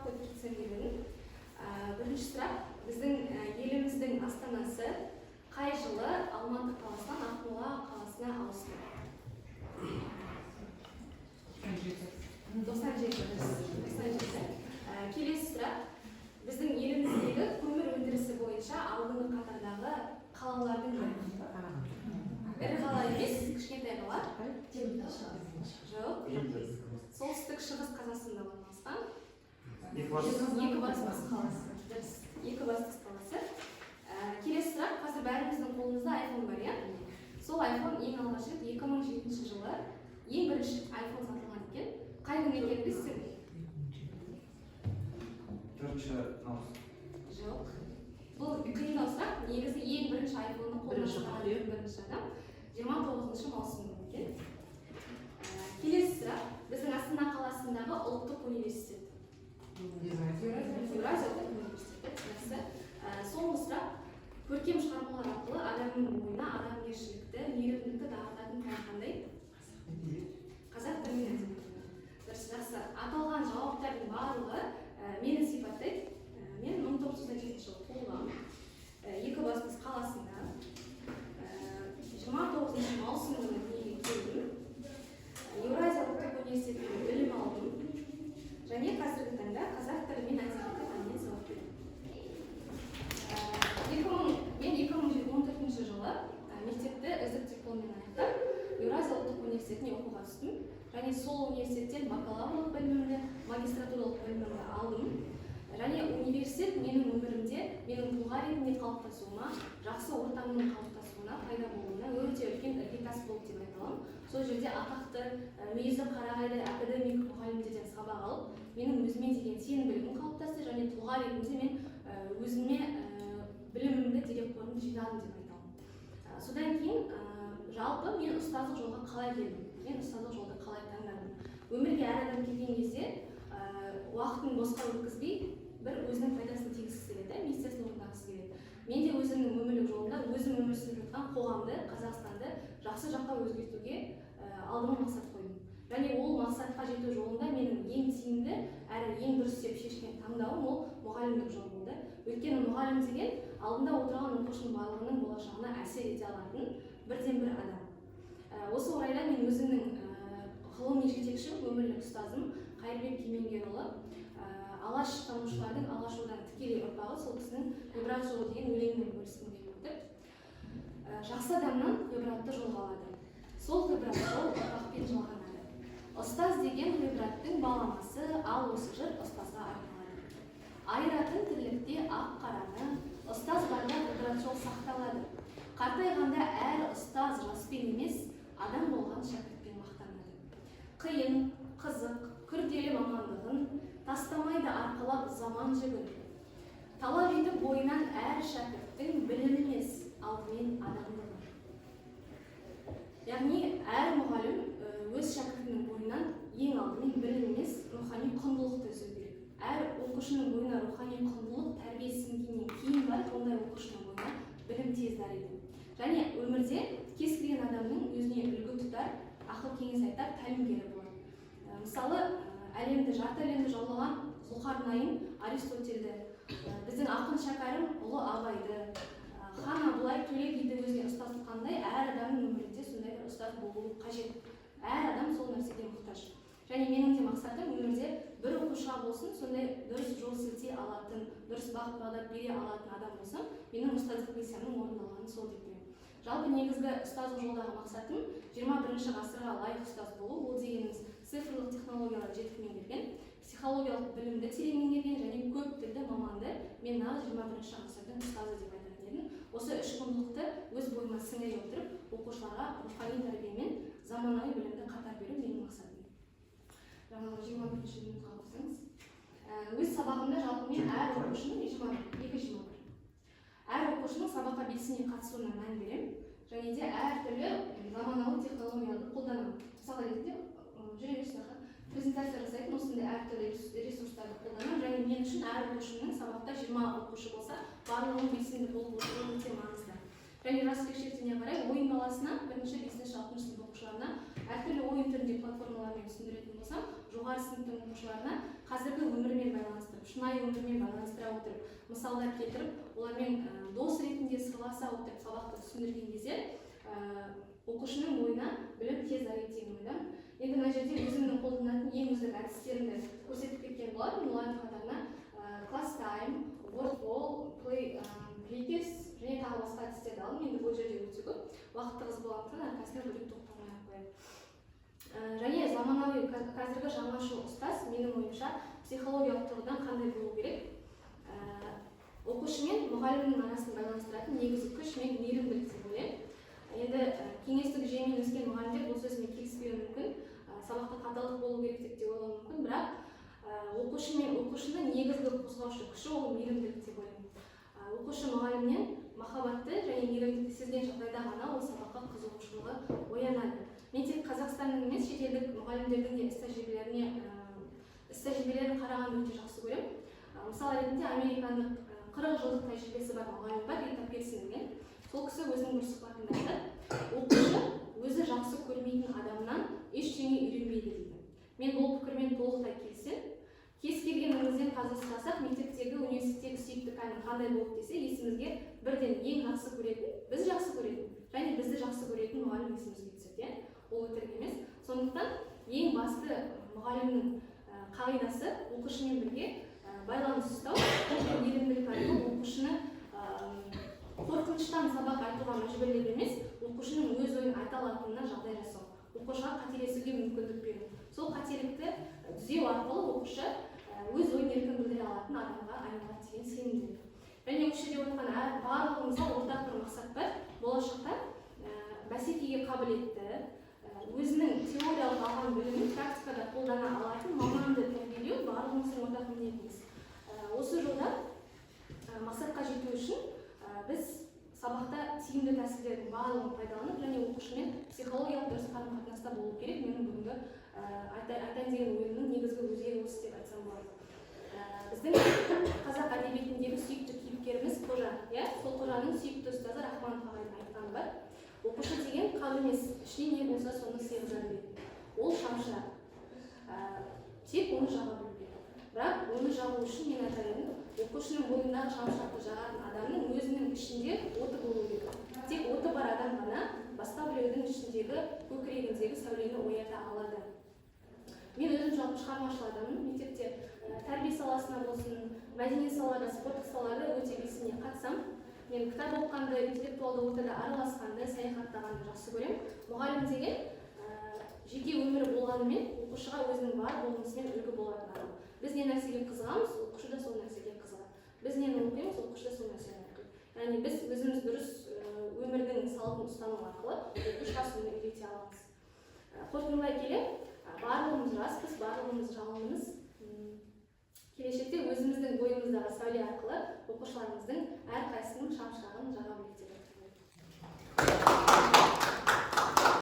көтеріп кетсем деп едім. Бірінші сұрақ, біздің еліміздің астанасы қай жылы Алматы қаласынан Ақмола қаласына ауысты? 97. Келесі сұрақ, біздің еліміздегі көмір өндірісі бойынша алдыңғы қатардағы қалалардың бірі. Ірі қала емес, кішкентай қала. Жоқ. Солтүстік шығыс Қазақстанда орналасқан. Екібастұз қаласы. Екібастұз қаласы. Келесі сұрақ, қазір бәріміздің қолымызда iPhone бар, иә? Сол iPhone ең алғаш рет 2007 жылы ең бірінші iPhone сатылған екен. Қай күн екенін білесіздер ме? 4 наурыз. Жоқ. Бұл қиындау сұрақ. Негізі ең бірінші iPhone-ны қолына ұстаған бірінші адам 29 маусым екен. Келесі сұрақ, біздің Астана қаласындағы ұлттық университет. Еуразия ұлттық университеті. Соңғы сұрақ, көркем шығармалар арқылы адамның бойына адамгершілікті, мейірімділікті дарытатын пән қандай? Қазақ тілі мен әдебиеті. Дұрыс, жақсы. Аталған жауаптардың барлығы мені сипаттайды. Мен 1997 жылы туылғанмын. Екібастұз қаласында 29 маусым күні дүниеге келдім. Еуразия ұлттық университетінде білім алдым. Және қазіргі таңда қазақ тілі мен әдебиеті пәнінен сабақ беремін. Мен 2014 жылы мектепті үздік дипломмен аяқтап, Еуразия ұлттық университетіне оқуға түстім. Және сол университеттен бакалаврлық білімімді, магистратуралық білімімді алдым. Және университет менің өмірімде, менің тұлға ретінде қалыптасуыма, жақсы ортамның қалыптасуына, пайда болуына өте үлкен іргетас болды деп айта аламын. Сол жерде атақты мүйізді қарағайдай академик мұғалімдерден сабақ алып, менің өзіме деген сенімділігім қалыптасты және тұлға ретінде мен өзіме білімімді, дерекқорымды жинадым деп айта аламын. Содан кейін жалпы мен ұстаздық жолға қалай келдім? Мен ұстаздық жолды қалай таңдадым? Өмірге әр адам келген кезде уақытын босқа өткізбей, бір өзінің пайдасын тигізгісі келеді, миссиясын орындағысы келеді. Мен де өзімнің өмірлік жолымда өзім өмір сүріп жатқан қоғамды, Қазақстанды жақсы жаққа өзгертуге алдыма мақсат қойдым. Және ол мақсатқа жету жолында менің ең тиімді әрі ең дұрыс деп шешкен таңдауым ол мұғалімдік жол болды. Өйткені мұғалім деген алдында отырған оқушының барлығының болашағына әсер ете алатын бірден бір адам. Осы орайда мен өзімнің ғылыми жетекшім, өмірлік ұстазым Қайырбек Кемеңгерұлы алаш танушылардың алашорданың тікелей ұрпағы, сол кісінің ғибрат жолы деген өлеңмен бөліскім келіп отыр. Жақсы адамнан ғибратты жолға алады. Сол ғибрат жол ұрпақпен жалғанады. Ұстаз деген ғибраттың баламасы, ал осы жыр ұстазға арналады. Айыратын тірлікте ақ қараны, ұстаз барда ғибрат жол сақталады. Қартайғанда әр ұстаз жаспен емес, адам болған шәкіртпен мақтанады. Қиын, қызық, күрделі мамандығын тастамайды арқалап заман жүгін. Талап етіп бойынан әр шәкірттің білім емес, алдымен адамдығы. Яғни әр мұғалім өз шәкіртінің бойынан ең алдымен білім емес, рухани құндылықты үзу керек. Әр оқушының бойына рухани құндылық тәрбие сіңгеннен кейін барып, ондай оқушының бойына білім тез дариды. Және өмірде кез келген адамның өзіне үлгі тұтар, ақыл кеңес айтар тәлімгері болады. Мысалы, әлемді, жарты әлемді жаулаған Зұлқарнайын Аристотельді, біздің ақын шәкәрім ұлы Абайды, хан Абылай Төле биді өзіне ұстаз тұтқандай, әр адамның өмірінде сондай бір ұстаз болуы қажет. Әр адам сол нәрседен мұқтаж. Және менің де мақсатым өмірде бір оқушыға болсын, сондай дұрыс жол сілтей алатын, дұрыс бағыт бағдар бере алатын адам болсам, менің ұстаздық миссиямның орындалғаны сол деп білемін. Жалпы негізгі ұстаздық жолдағы мақсатым 21 ғасырға лайық ұстаз болу. Ол дегеніміз цифрлық технологиялар жетік меңгерген, психологиялық білімді терең меңгерген және көп тілді маманды мен нағыз 21 ғасырдың ұстазы деп айтатын едім. Осы үш құндылықты өз бойыма сіңіре отырып, оқушыларға рухани тәрбие мен заманауи білімді қатар беру менің мақсатым. Жаңағы 21-ші минутқа қосаңыз. Өз сабағымда жалпы мен әр оқушының әр оқушының сабаққа белсене қатысуына мән беремін. Және де әртүрлі заманауи технологияларды қолданамын. Мысалы ретінде презентация жасайтын осындай әртүрлі ресурстарды қолданамын. Және мен үшін әр оқушының сабақта 20 оқушы болса, барлығының белсенді болып отыруы өте маңызды. Және жас шектеуіне қарай ойын баласына, бірінші, 5-6 сынып оқушыларына әртүрлі ойын түрінде платформалармен түсіндіретін болсам, жоғары сыныптың оқушыларына қазіргі өмірмен байланыстырып, шынайы өмірмен байланыстыра отырып, мысалдар келтіріп, олармен дос ретінде сырласа отырып сабақты түсіндірген кезде оқушының ойына білім тез дариды деген ойдамын. Енді мына жерде өзімнің қолданатын ең үздік әдістерімді көрсетіп кеткен болатын. Олардың қатарына class time, word wall, play test және тағы басқа әдістерді алдым. Енді бұл жерде өте көп уақыт тығыз болғандықтан әрқайсысына бөлек тоқталмай ақ қояйын. Және заманауи қазіргі жаңашыл ұстаз менің ойымша психологиялық тұрғыдан қандай болу керек? Оқушы мен мұғалімнің арасын байланыстыратын негізгі күш мен мейірімділік деп ойлаймын. Енді кеңестік жүйемен өскен мұғалімдер бұл сөзіме келіспеуі мүмкін, сабақта қаталық болу керек деп те ойлауы мүмкін, бірақ оқушы мен оқушының негізгі қозғаушы күші ол мейірімділік деп ойлаймын. Оқушы мұғалімнен махаббатты және мейірімділікті сезген жағдайда ғана ол сабаққа қызығушылығы оянады. Мен тек Қазақстанның емес, шетелдік мұғалімдердің де іс тәжірибелерін қарағанды өте жақсы көремін. Мысал ретінде американдық 40 жылдық тәжірибесі бар мұғалім бар, Рита Персон деген. Сол кісі өзінің бір сұхбатында айтады, оқушы өзі жақсы көрмейтін адамнан ештеңе үйренбейді дейді. Мен бұл пікірмен толықтай келісемін. Кез келгенімізден қазір сұрасақ, мектептегі, университеттегі сүйікті пәнің қандай болды десе, есімізге бірден ең жақсы көретін, біз жақсы көретін, және бізді жақсы көретін мұғалім есімізге түседі. Ол өтірік емес. Сондықтан ең басты мұғалімнің қағидасы оқушымен бірге байланыс ұстау, мейірімділік арқылы оқушыны қорқыныштан сабақ айтуға мәжбүрлеп емес, оқушының өз ойын айта алатынына жағдай жасау, оқушыға қателесуге мүмкіндік беру. Сол қателікті түзеу арқылы оқушы өз ойын еркін білдіре алатын адамға айналады деген сенімдемін. Және осы жерде отырған барлығымызға ортақ бір мақсат бар. Болашақта бәсекеге қабілетті, өзінің теориялық алған білімін практикада қолдана алатын маманды тәрбиелеу барлығымыздың ортақ міндетіміз. Осы жолда мақсатқа жету үшін біз сабақта тиімді тәсілдердің барлығын пайдаланып, және оқушымен психологиялық дұрыс қарым-қатынаста болу керек. Менің бүгінгі айтайын деген ойымның негізгі өзегі осы деп айтсам болады. Біздің қазақ әдебиетіндегі сүйікті кейіпкеріміз Қожа, сол Қожаның сүйікті ұстазы Рахманов ағайдың айтқаны бар. Оқушы деген қап емес, ішіне не болса соны сыйғыза біледі. Ол шамшырақ. Тек оны жаға білу керек. Бірақ оны жағу үшін мен айтар едім, оқушының бойындағы шамшырақты жағатын адамның өзінің ішінде оты болу керек. Тек оты бар адам ғана басқа біреудің ішіндегі көкірегіндегі сәулені оята алады. Мен өзім жалпы шығармашыл адаммын. Мектепте тәрбие саласына болсын, мәдениет салаларда, спорттық салаларда өте белсене қатысам. Мен кітап оқығанды, интеллектуалды ортада араласқанды, саяхаттағанды жақсы көремін. Мұғалім деген жеке өмірі болғанымен оқушыға өзінің бар болмысымен үлгі болатын адам. Біз не нәрсеге қызығамыз, оқушы да сол нәрсеге қызығады. Біз нені оқимыз, оқушы да сол нәрсені оқиды. Яғни біз өзіміз дұрыс өмірдің салтын ұстану арқылы оқушыға соны үйрете аламыз. Қорытындылай келе, барлығымыз распыз, барлығымыз жалынымыз. Келешекте өзіміздің бойымыздағы сәуле арқылы оқушыларымыздың әрқайсысының шамшырағын жаға біледі деп ойлаймын.